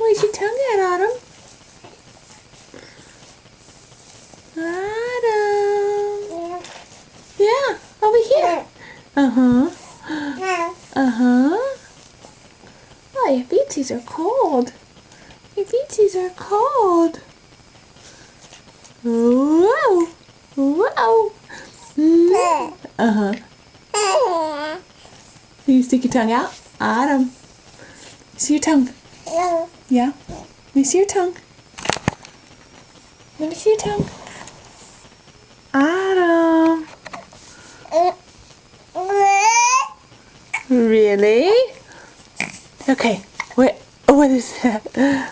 Where's your tongue at, Autumn? Autumn. Yeah, over here. Uh-huh. Uh-huh. Oh, your feetsies are cold. Your feetsies are cold. Whoa. Whoa. Uh-huh. Can you stick your tongue out? Autumn. See your tongue? Yeah. Let me see your tongue. Let me see your tongue. Autumn. Really? Okay. What is that?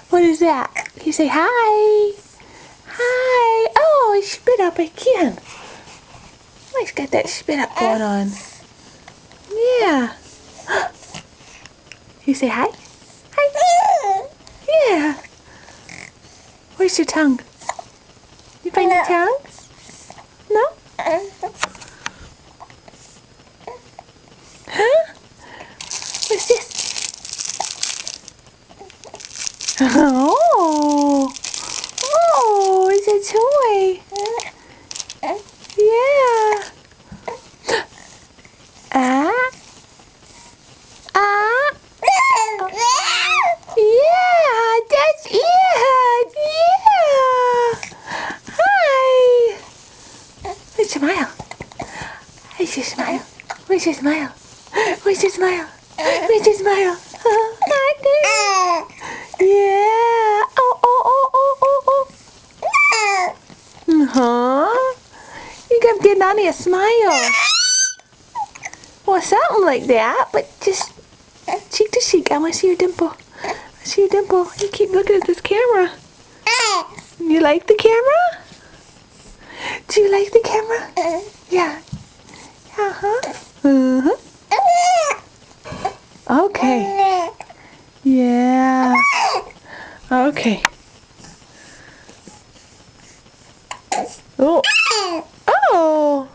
What is that? Can you say hi? Hi. Oh, he spit up again. Oh, he's got that spit up going on. Yeah. Can you say hi? Hi. Yeah. Where's your tongue? You find your tongue? No? Huh? What's this? Oh. Oh, it's a toy. Yeah. Ah. Ah. Yeah, that's it. Yeah. Hi. Where's your smile? Where's your smile? Where's your smile? Where's your smile? Where's your smile? Hi there. Yeah. Oh, oh, oh, oh, oh, oh. Uh-huh. You kept getting on your smile. Well, something like that, but just cheek to cheek. I want to see your dimple. I see your dimple. You keep looking at this camera. You like the camera? Do you like the camera? Yeah. Uh-huh. Uh-huh. Okay. Yeah. Okay. Oh. Oh.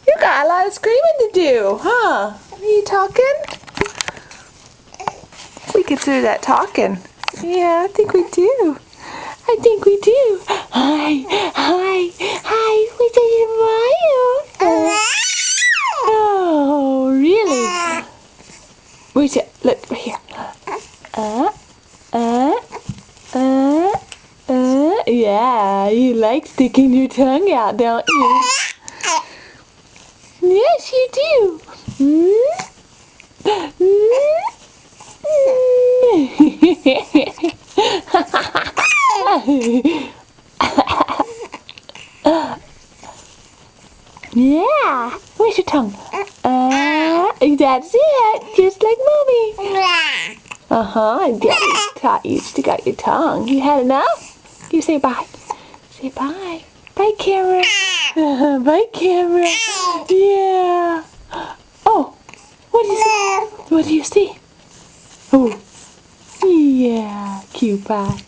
You got a lot of screaming to do, huh? Are you talking? We consider that talking. Yeah, I think we do. I think we do. Hi, hi, hi. Where's your smile? Oh, really? Where's it? Look right here. Yeah, you like sticking your tongue out, don't you? Yes, you do. Yeah. Where's your tongue? That's it. Just like Mommy. Uh-huh. Daddy taught you to stick out your tongue. You had enough? You say bye. Say bye. Bye, camera. Bye, camera. Yeah. Oh. What do you see? What do you see? Oh. Yeah. Cute pie.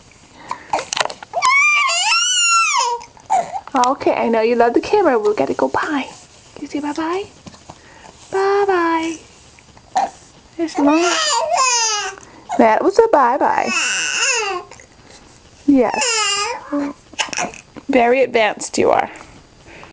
Okay, I know you love the camera. We've got to go bye. Can you say bye-bye? Bye-bye. There's Mom. That was a bye-bye. Yes. Very advanced you are.